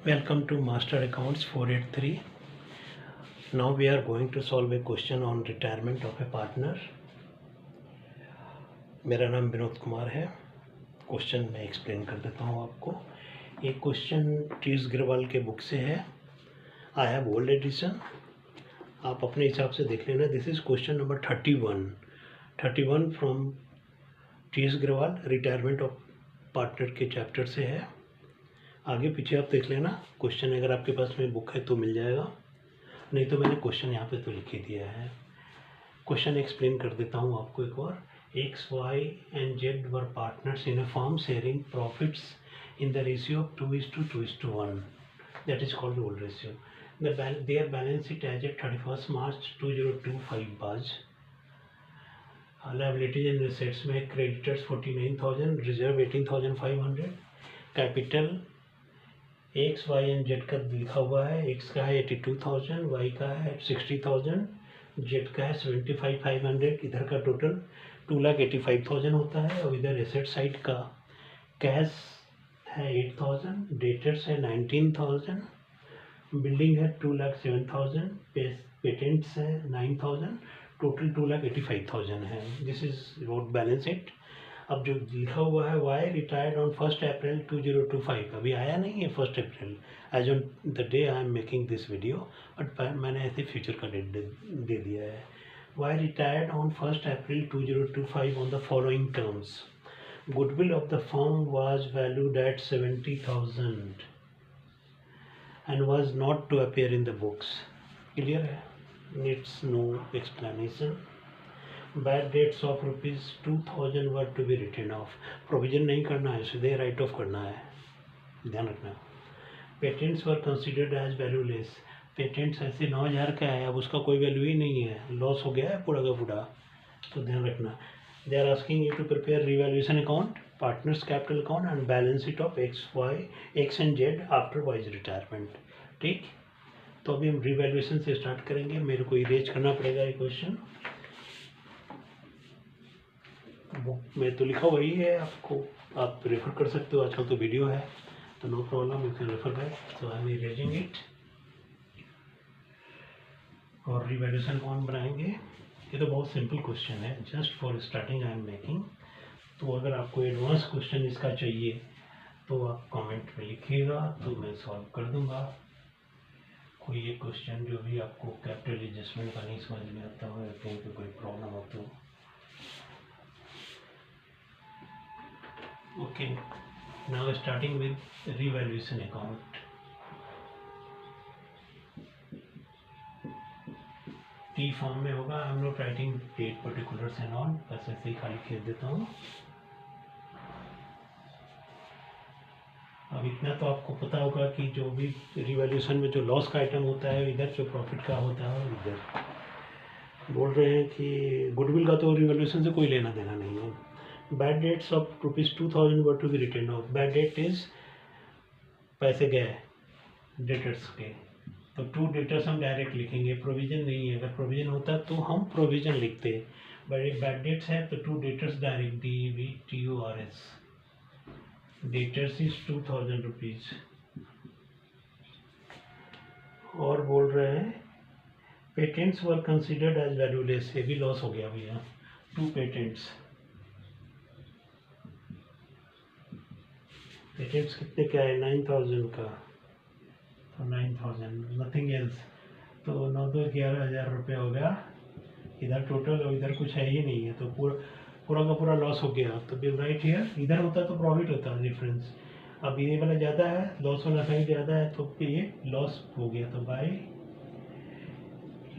Welcome to Master Accounts 483. Now we are going to solve a question on retirement of a partner. मेरा नाम विनोद कुमार है. Question मैं explain कर देता हूँ आपको. एक क्वेश्चन टीएस ग्रेवाल के बुक से है. I have old edition. आप अपने हिसाब से देख लेना. This is question number 31 from TS Grewal. Retirement of partner के चैप्टर से है. आगे पीछे आप देख लेना. क्वेश्चन अगर आपके पास में बुक है तो मिल जाएगा, नहीं तो मैंने क्वेश्चन यहाँ पे तो लिख ही दिया है. क्वेश्चन एक्सप्लेन कर देता हूँ आपको एक बार. X, Y and Z were partners in a firm sharing profits in the ratio of 2:1. That is called the old ratio. Their balance sheet as at 31st March 2025 was liabilities and assets में creditors 49,000, reserve 18,500, capital X, Y and Z का लिखा हुआ है. X का है 82,000, Y का है 60,000, Z का है 75,500. इधर का टोटल 2,85,000 होता है. और इधर एसेट साइड का कैश है 8,000, डेटर्स है 19,000, बिल्डिंग है 2,07,000, पेटेंट्स है 9,000, टोटल 2,85,000 है. This is road balance sheet. अब जो लिखा हुआ है वाई रिटायर्ड ऑन 1 अप्रैल 2025, अभी आया नहीं है 1 April as on the day I am making this video, but मैंने ऐसे फ्यूचर का डेट दे दिया है. Y retired on 1 April 2025 on the following terms. Goodwill of the firm was valued at 70,000 and was not to appear in the books. Clear है? Needs no explanation. Bad debts of ₹2,000 were to be written off. Provision नहीं करना है, सीधे right of करना है, ध्यान रखना. Patents were considered as valueless. Patents ऐसे 9,000 का है, अब उसका कोई वैल्यू ही नहीं है, लॉस हो गया है पूरा का पूरा, तो ध्यान रखना. They are asking you to prepare revaluation account, partners capital account and balance sheet of X and Z after Y's retirement. ठीक, तो अभी हम रिवैल्यूएशन से स्टार्ट करेंगे. मेरे को इरेज करना पड़ेगा ये क्वेश्चन. बुक में तो लिखा वही है, आपको आप रेफर कर सकते हो. आजकल तो वीडियो है, तो no problem, you can refer back. So I am erasing it. और रिवैल्यूएशन कौन बनाएंगे? ये तो बहुत सिंपल क्वेश्चन है, just for starting I am making. तो अगर आपको एडवांस क्वेश्चन इसका चाहिए तो आप कमेंट में लिखिएगा, तो मैं सॉल्व कर दूंगा. कोई एक क्वेश्चन जो भी आपको कैपिटल एडजस्टमेंट का नहीं समझ में आता हो या कहीं पे कोई प्रॉब्लम हो तो okay. Now starting with revaluation account. T form में होगा. I am not writing date particulars and all, बस ऐसे ही खाली खेल देता हूँ. अब इतना तो आपको पता होगा कि जो भी रिवैल्यूएशन में जो लॉस का आइटम होता है इधर, जो प्रॉफिट का होता है इधर. बोल रहे हैं कि गुडविल का तो रिवैल्यूएशन से कोई लेना देना नहीं है. Bad debts of ₹2,000 were to be written off. Bad debt is पैसे गए डेटर्स के, तो 2 डेटर्स हम डायरेक्ट लिखेंगे, प्रोविजन नहीं है. अगर प्रोविजन होता तो हम प्रोविजन लिखते, बट एक बैड डेट्स है तो 2 debtors direct, DVTORS. Debtors is ₹2,000. और बोल रहे हैं patents were considered as valueless. ये भी लॉस हो गया भैया. 2 पेटेंट्स. पेटेंट्स कितने का है? 9,000 का, तो 9,000 नथिंग एल्स, तो 9,11,000 रुपये हो गया इधर टोटल, और इधर कुछ है ही नहीं है, तो पूरा का पूरा लॉस हो गया. तो बी राइट हियर. इधर होता तो प्रॉफिट होता डिफरेंस. अब ये वाला ज़्यादा है, लॉस वाला साइड ज़्यादा है, तो ये लॉस हो गया. तो by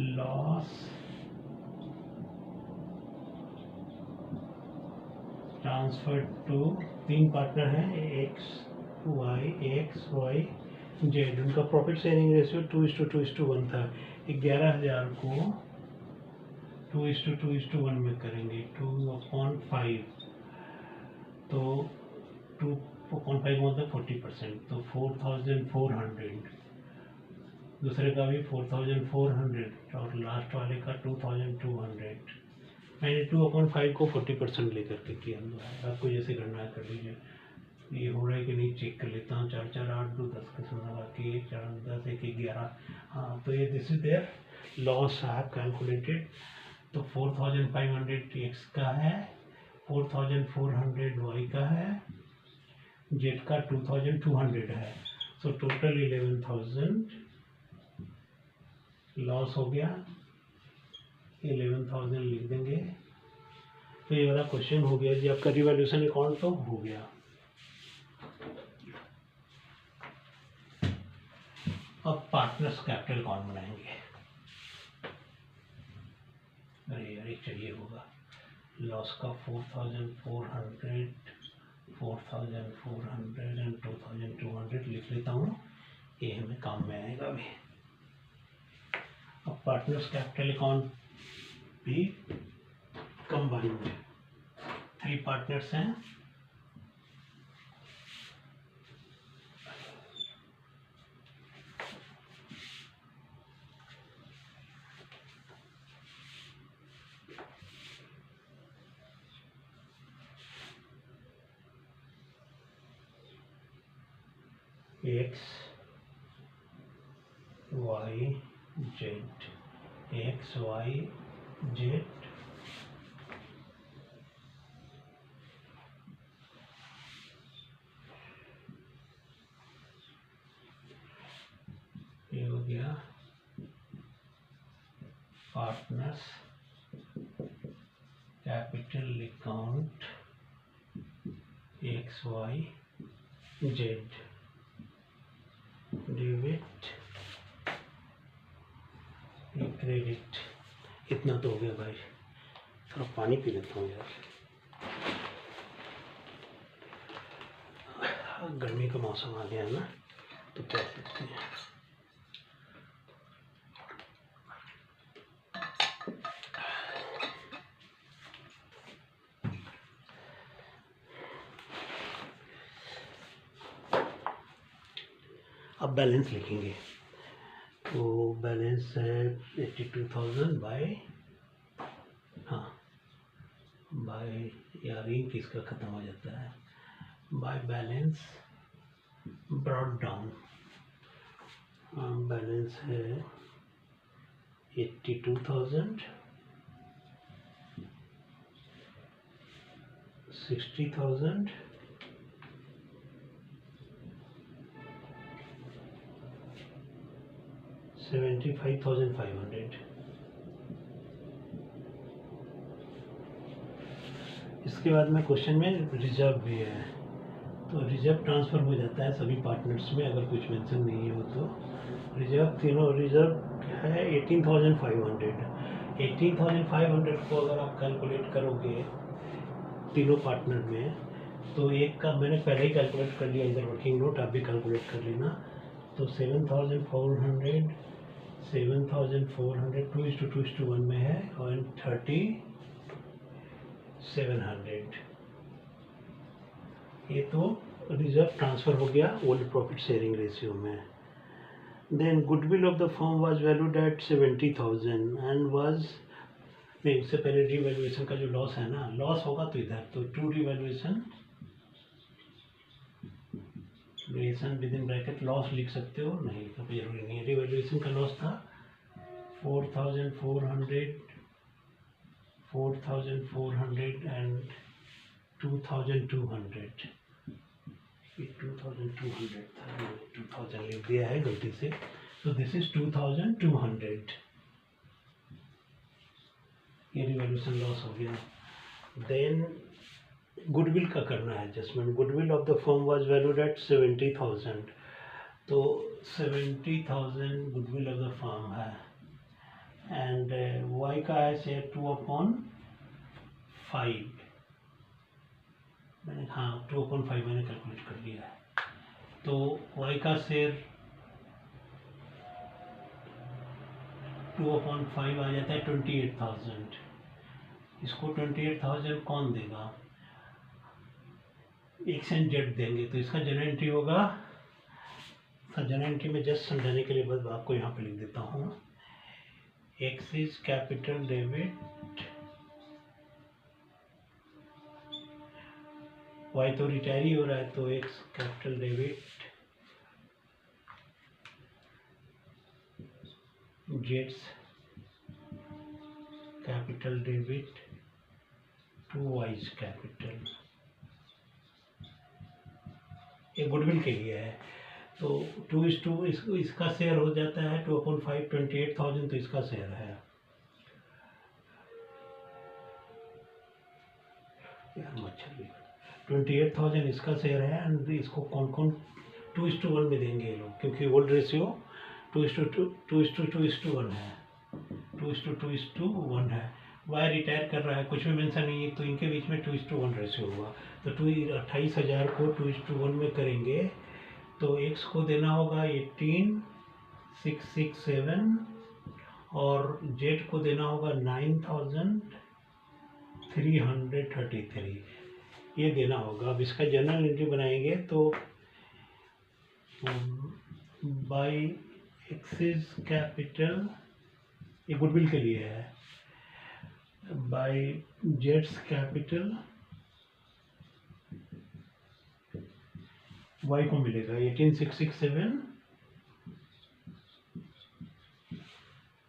loss transfer to 3 partner हैं, एक्स वाई जेड. उनका प्रॉफिट शेयरिंग रेशियो 2:1 था. 11,000 को 2:1 में करेंगे, 2/5, तो 2/5 मतलब 40%, तो 4,400. दूसरे का भी 4,400 और लास्ट वाले का 2,200. मैंने 2/5 को 40% लेकर के किया. आपको जैसे करना है कर लीजिए. ये हो रहा है कि नहीं चेक कर लेता हूँ। 4 4 8 2 10 का सुना बाकी 1 4 10 1 1 11। हाँ, तो ये this is there loss I have calculated. तो 4500 एक्स का है, 4400 वाई का है, जेड का 2200 है। सो टोटल 11,000 लॉस हो गया। 11,000 लिख देंगे। तो ये वाला क्वेश्चन हो गया जी आपका रिवैल्यूएशन अकाउंट तो हो गया। अब पार्टनर्स कैपिटल अकाउंट बनाएंगे। अरे यार एक चाहिए होगा लॉस का 4,400 एंड 2,200 लिख लेता हूँ, ये हमें काम में आएगा अभी। अब पार्टनर्स कैपिटल अकाउंट भी कंबाइंड 3 पार्टनर्स हैं। X Y Z, X Y Z ये हो गया partners capital account X Y Z. Debit credit. इतना तो हो गया भाई, थोड़ा पानी पी लेता हूँ यार, गर्मी का मौसम आ गया है ना, तो क्या सकते हैं। अब बैलेंस लिखेंगे। तो बैलेंस है 82,000 बाय, हाँ बाय, यार इंक इसका ख़त्म हो जाता है, by balance brought down. Balance है 82,000, 60,000, 75,500। इसके बाद में क्वेश्चन में रिजर्व भी है, तो रिजर्व ट्रांसफ़र हो जाता है सभी पार्टनर्स में अगर कुछ मेंशन नहीं हो तो। रिजर्व तीनों रिजर्व है 18,500। 18,500 को अगर आप कैलकुलेट करोगे तीनों पार्टनर में, तो एक का मैंने पहले ही कैलकुलेट कर लिया इधर वर्किंग नोट, आप भी कैलकुलेट कर लेना। तो 7,400 2:1 में है और 3,700। ये तो रिजर्व ट्रांसफ़र हो गया ओल्ड प्रॉफिट शेयरिंग रेशियो में। Then goodwill of the firm was valued at 70,000 and was, नहीं उससे पहले रिवैल्यूएशन का जो लॉस है ना, लॉस होगा तो इधर तो to revaluation with in bracket loss लिख सकते हो, नहीं लिखना कोई जरूरी नहीं है। रिवैल्यूएशन का लॉस था 4,400 एंड 2,200। ये 2,200 था, 2,000 लिख दिया है गलती से, तो दिस इज 2,200। ये रिवैल्यूएशन लॉस हो गया। देन गुडविल का करना है adjustment. Goodwill of the firm was valued at 70,000, तो 70,000 गुडविल ऑफ द फर्म है एंड वाई का है शेयर 2/5। मैंने हाँ 2/5 मैंने कैलकुलेट कर लिया है। तो वाई का शेयर 2/5 आ जाता है 28,000। इसको 28,000 कौन देगा, एक्स एंड जेड देंगे, तो इसका जनरल एंट्री होगा। जनरल एंट्री में जस्ट समझाने के लिए बस आपको यहाँ पे लिख देता हूँ, X is capital debit Y तो रिटायर ही हो रहा है, तो एक्स कैपिटल डेबिट, जेड्स capital debit to Y's capital, ये गुडविल के लिए है। तो 2:2 इसका शेयर हो जाता है 2/5, 28,000 तो इसका शेयर है। यार मच्छर भी 28,000 इसका शेयर है, एंड इसको कौन कौन 2:1 में देंगे ये लोग, क्योंकि ओल्ड रेशियो 2:1 है, 2:1 है। वाई रिटायर कर रहा है, कुछ भी मेंशन नहीं है, तो इनके बीच में 2:1 रेशियो हुआ। तो 28,000 को 2:1 में करेंगे तो एक्स को देना होगा 18,667 और जेड को देना होगा 9,333, ये देना होगा। अब इसका जनरल एंट्री बनाएंगे तो बाई एक्सिस कैपिटल, ये गुडविल के लिए है, बाई जेड्स कैपिटल वाई को मिलेगा 18,667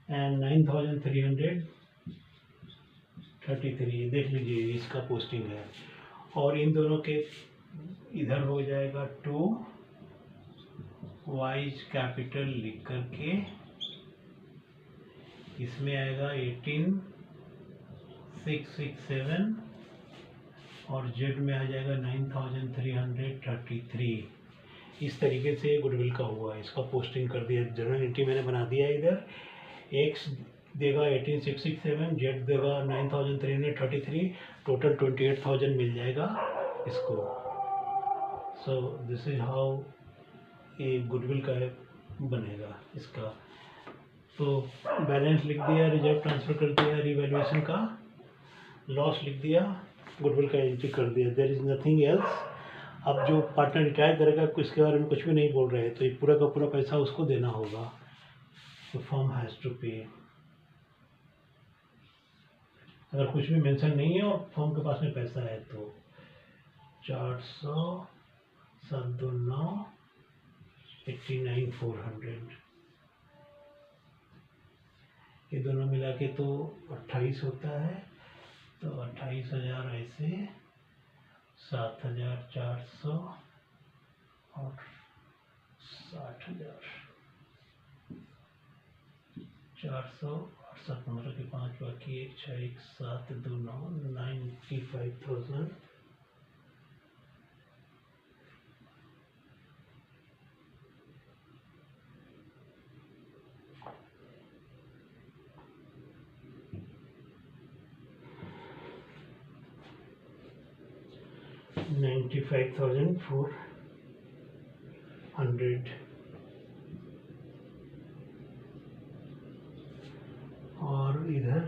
एंड 9,333, देख लीजिए इसका पोस्टिंग है। और इन दोनों के इधर हो जाएगा 2 वाइज कैपिटल लिख करके, इसमें आएगा 18,667 और जेड में आ जाएगा 9,333। इस तरीके से गुडविल का हुआ है, इसका पोस्टिंग कर दिया, जनरल एंट्री मैंने बना दिया है। इधर एक्स देगा 18,667, जेड देगा 9,333, टोटल 28,000 मिल जाएगा इसको। सो दिस इज हाउ ये गुडविल का बनेगा इसका। तो बैलेंस लिख दिया, रिजर्व ट्रांसफर कर दिया, रिवैल्यूएशन का लॉस लिख दिया, गुडविल का एंट्री कर दिया, देयर इज नथिंग एल्स। अब जो पार्टनर रिटायर करेगा इसके बारे में कुछ भी नहीं बोल रहे हैं, तो ये पूरा का पूरा पैसा उसको देना होगा, तो फर्म हैज़ टू पे। अगर कुछ भी मेंशन नहीं है और फर्म के पास में पैसा है तो 400, 729, 89,400, ये दोनों मिला के तो 28 होता है। तो 28,000 ऐसे, 7,400 और 60,000, 400 और 7 के 5 बाकी 1, 6, 1, 7, 2, 9, 95,000। $95,400 और इधर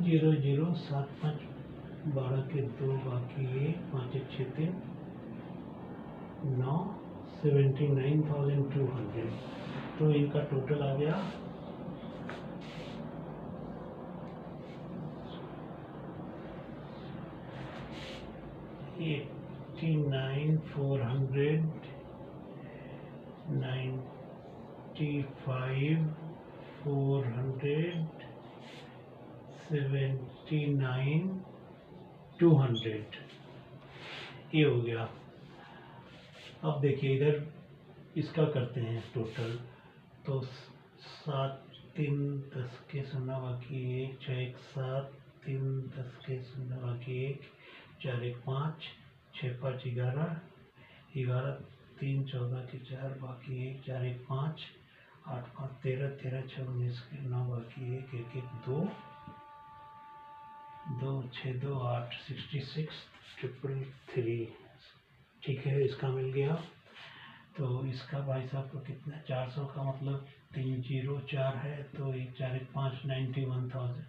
0075, 12 के 2 बाकी 1, 5, 1, 6, 3, 9, 79,200। तो इनका टोटल आ गया 89,400, 95,400, 79,200, ये हो गया। अब देखिए इधर इसका करते हैं टोटल, तो 7, 3, 10 के 0 बाकी 1, 6, 1, 7, 3, 10 के 0 बाकी 1, 4, 1, 5, 6, 5, 11, 11, 3, 14 के 4 बाकी 1, 4, 1, 5, 8, 5, 13, 13, 6, 19 के 9 बाकी 1, 1, 1, 2, 2, 6, 2, 8, 66,333। ठीक है, इसका मिल गया। तो इसका भाई साहब को कितना, 400 का मतलब 304 है, तो 1, 4, 1, 5, 91,000।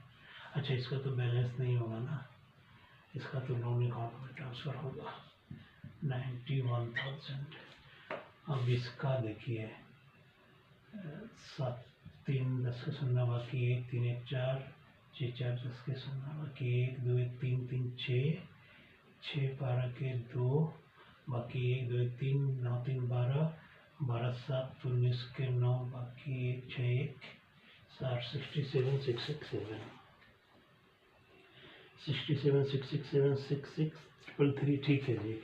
अच्छा, इसका तो बैलेंस नहीं होगा ना, इसका तो लोन अकाउंट में ट्रांसफ़र होगा 91,000। अब इसका देखिए 7, 3, 10 के 0 बाकी 1, 3, 1, 4, 6 4 10 के 16 बाकी 1 2 1 3 3 6 12 के 2 बाकी 1 2 1 3 9 3 12 12 7 19 के 9 बाकी 1 6 1 7 67 667 67 667 66 333 ठीक है जी।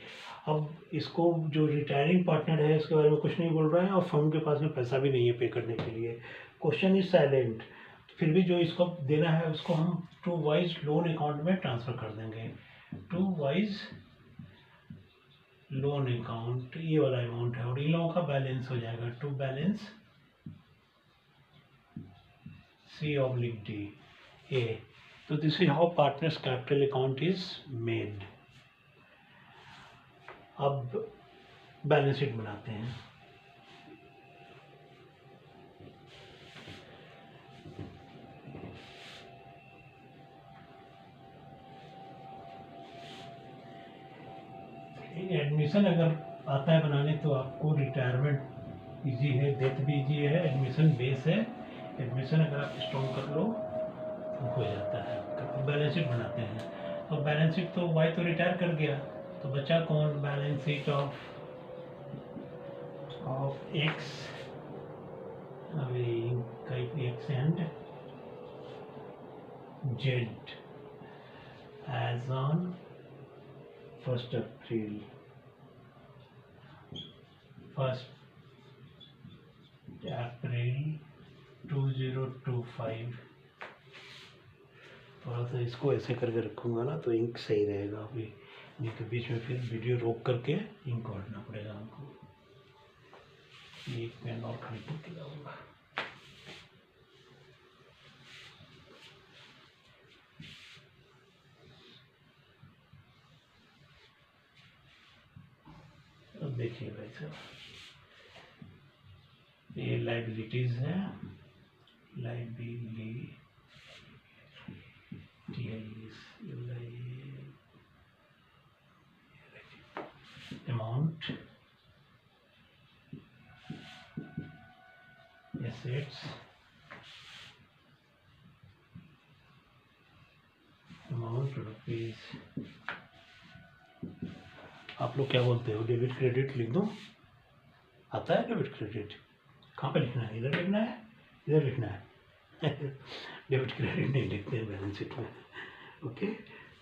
अब इसको जो रिटायरिंग पार्टनर है इसके बारे में कुछ नहीं बोल रहा है और फर्म के पास में पैसा भी नहीं है पे करने के लिए। क्वेश्चन इज साइलेंट, फिर भी जो इसको देना है उसको हम टू वाइज लोन अकाउंट में ट्रांसफ़र कर देंगे। टू वाइज लोन अकाउंट ये वाला अमाउंट है और इन लोगों का बैलेंस हो जाएगा टू बैलेंस C/D A। तो this is how partners capital account is made. अब बैलेंस शीट बनाते हैं। एडमिशन अगर आता है बनाने तो आपको रिटायरमेंट इजी है, डेथ भी इजी है, एडमिशन बेस है। एडमिशन अगर आप स्ट्रॉन्ग कर लो तो हो जाता है। तो बैलेंस शीट बनाते हैं। तो बैलेंस शीट तो वाई तो रिटायर कर गया तो बचा कौन? Balance sheet of X X and Z as on 1 April 2025। थोड़ा सा इसको ऐसे करके रखूँगा ना तो इंक सही रहेगा। अभी नहीं तो बीच में फिर वीडियो रोक करके इंक काटना पड़ेगा हमको। एक पेन और खरीद के लाऊंगा। अब देखिए भाई साहब, ये लाइबिलिटीज है, अमाउंट, एसेट्स, अमाउंट रुपीज। आप लोग क्या बोलते हो? डेबिट क्रेडिट लिख दूं? आता है डेबिट क्रेडिट? कहाँ पे लिखना है? इधर लिखना है, इधर लिखना है। डेबिट क्रेडिट नहीं लिखते हैं बैलेंस शीट में। ओके,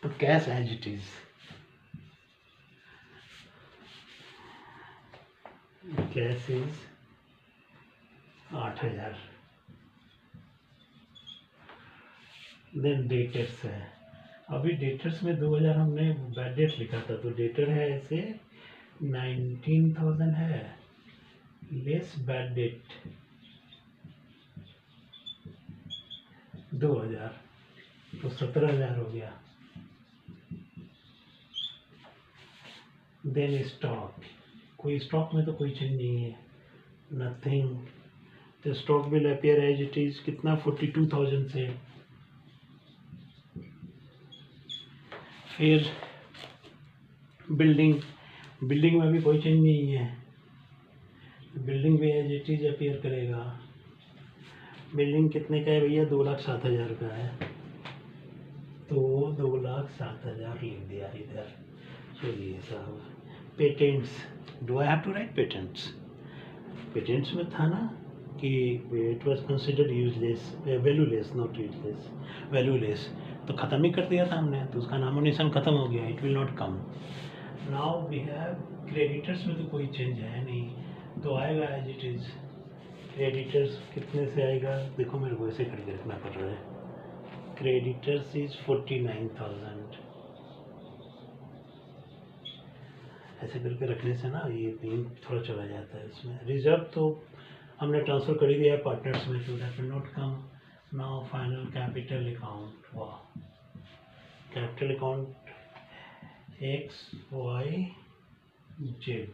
तो cash as it is. Cash is 8000। Then debtors है। अभी डेटर्स में 2000 हमने बैड डेट लिखा था तो डेटर है ऐसे 19,000 है लेस बैड डेट 2000 तो 17,000 हो गया। देन स्टॉक, कोई स्टॉक में तो कोई चेंज नहीं है, नथिंग। तो stock will appear as it is कितना? 42,000 से। फिर बिल्डिंग, बिल्डिंग में भी कोई चेंज नहीं है, बिल्डिंग भी एज इट इज अपीयर करेगा। बिल्डिंग कितने का है भैया? 2,07,000 का है तो 2,07,000 लिख दिया इधर। चलिए साहब, patents, do I have to write patents? Patents में था ना कि it was considered useless, valueless, not useless, valueless, तो ख़त्म ही कर दिया था हमने, तो उसका नामो निशान ख़त्म हो गया। It will not come. Now we have creditors में तो कोई चेंज है नहीं तो आएगा एज इट इज़। क्रेडिटर्स कितने से आएगा? देखो मेरे को ऐसे करके रखना पड़ रहा है। Creditors is 49,000। ऐसे करके रखने से ना ये पेन थोड़ा चला जाता है इसमें। रिजर्व तो हमने ट्रांसफ़र कर ही दिया है पार्टनर्स में तो that will not come. Now final capital account. वाह, capital account X Y Z,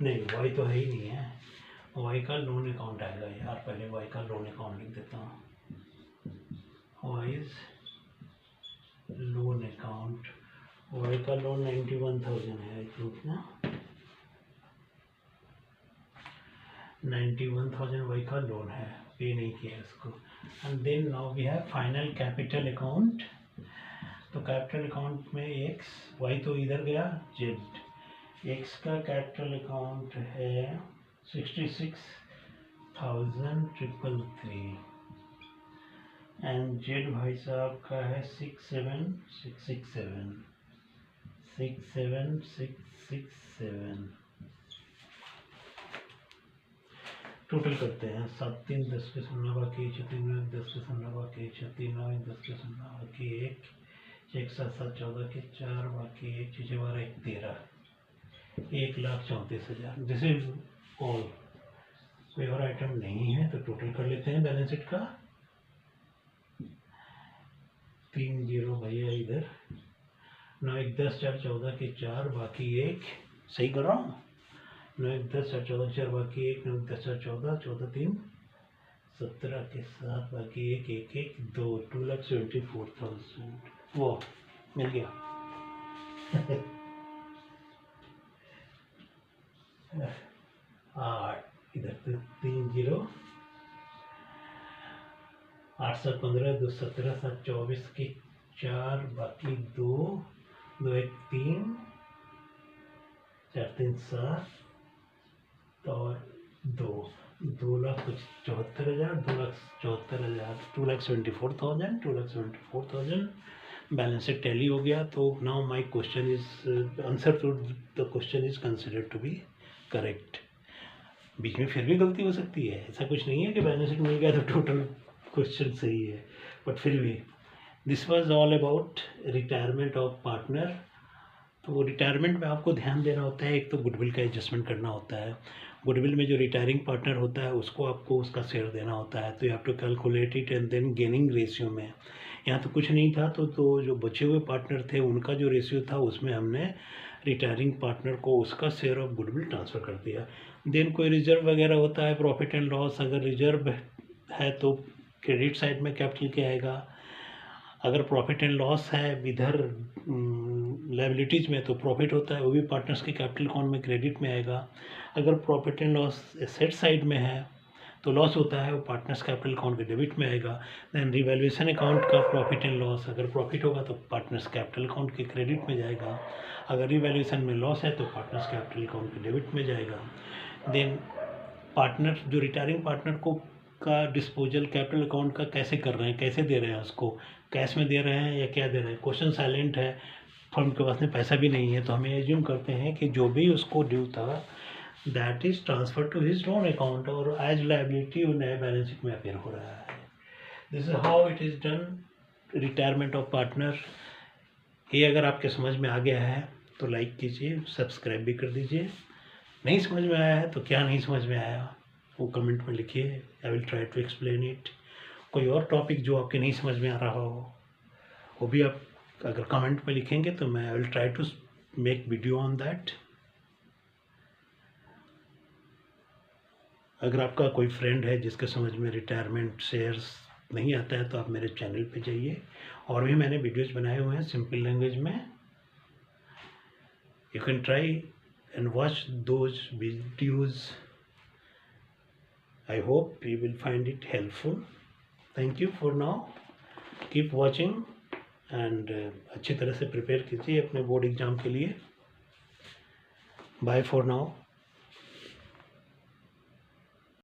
नहीं वाई तो है ही नहीं है, वाई का लोन अकाउंट आएगा यार। पहले वाई का लोन अकाउंट लिख देता हूँ। वाइज लोन अकाउंट, वाई का लोन 91,000 है आई थिंक ना। 91,000 वाई का लोन है, पे नहीं किया इसको। And then now we have final capital account. तो कैपिटल अकाउंट में एक्स, वाई तो इधर गया, जेड। एक्स का कैपिटल अकाउंट है 66,333 एंड जेड भाई साहब का है 67667। टोटल करते हैं 7 3 10 के 0 बाकी 6 3 9 10 के 0 बाकी 6 3 9 10 के 0 बाकी 1 1 7 7 14 के 4 बाकी 1 6 12 1 13 1,34,000। This is all. कोई और आइटम नहीं है तो टोटल कर लेते हैं बैलेंस शीट का। 3 0 भैया इधर 9 1 10 4 14 के 4 बाकी 1, सही कर रहा हूँ? 9 1 10 4 14 4 बाकी 1 9 10 4 14 14 3 17 के 7 बाकी 1 1 1 2 2,74,000। वो मिल गया। 8 इधर 3 0 8 7 15 2 17 7 24 के 4 बाकी 2 2 1 3 4 3 7 और 2,74,000 2,74,000 बैलेंस शीट टैली हो गया। तो now my question is answer to the question is considered to be correct. बीच में फिर भी गलती हो सकती है, ऐसा कुछ नहीं है कि बैलेंस शीट मिल गया तो टोटल क्वेश्चन सही है, बट फिर भी this was all about retirement of partner. तो रिटायरमेंट में आपको ध्यान देना होता है, एक तो गुडविल का एडजस्टमेंट करना होता है। गुडविल में जो रिटायरिंग पार्टनर होता है उसको आपको उसका शेयर देना होता है, तो you have to calculate it and then gaining ratio में। यहाँ तो कुछ नहीं था, तो जो बचे हुए पार्टनर थे उनका जो रेशियो था उसमें हमने रिटायरिंग पार्टनर को उसका शेयर ऑफ गुडविल ट्रांसफ़र कर दिया। देन कोई रिजर्व वगैरह होता है, प्रॉफिट एंड लॉस, अगर रिजर्व है तो क्रेडिट साइड में कैपिटल क्या आएगा, अगर प्रॉफिट एंड लॉस है इधर लायबिलिटीज़ में तो प्रॉफिट होता है, वो भी पार्टनर्स के कैपिटल अकाउंट में क्रेडिट में आएगा। अगर profit and loss asset side में है तो लॉस होता है, वो पार्टनर्स कैपिटल अकाउंट के डेबिट में आएगा। देन रिवैल्यूएशन अकाउंट का प्रॉफिट एंड लॉस, अगर प्रॉफिट होगा तो पार्टनर्स कैपिटल अकाउंट के क्रेडिट में जाएगा, अगर रिवैल्यूएशन में लॉस है तो पार्टनर्स कैपिटल अकाउंट के डेबिट में जाएगा। देन पार्टनर जो रिटायरिंग पार्टनर को का डिस्पोजल कैपिटल अकाउंट का कैसे कर रहे हैं, कैसे दे रहे हैं, उसको कैश में दे रहे हैं या क्या दे रहे हैं। क्वेश्चन साइलेंट है, फर्म के पास में पैसा भी नहीं है, तो हमें एज्यूम करते हैं कि जो भी उसको ड्यू था that is transfer to his loan account और एज लायबिलिटी वो नए बैलेंस शीट में अपेयर हो रहा है। This is how it is done retirement of partner. ये अगर आपके समझ में आ गया है तो लाइक कीजिए, सब्सक्राइब भी कर दीजिए। नहीं समझ में आया है तो क्या नहीं समझ में आया वो कमेंट में लिखिए, I will try to explain it. कोई और टॉपिक जो आपके नहीं समझ में आ रहा हो वो भी आप अगर कमेंट में लिखेंगे तो मैं I will try to make video on that. अगर आपका कोई फ्रेंड है जिसके समझ में रिटायरमेंट शेयर्स नहीं आता है तो आप मेरे चैनल पे जाइए, और भी मैंने वीडियोज़ बनाए हुए हैं सिंपल लैंग्वेज में। You can try and watch those videos. I hope you will find it helpful. Thank you for now. Keep watching and अच्छी तरह से प्रिपेयर कीजिए अपने बोर्ड एग्ज़ाम के लिए. Bye for now.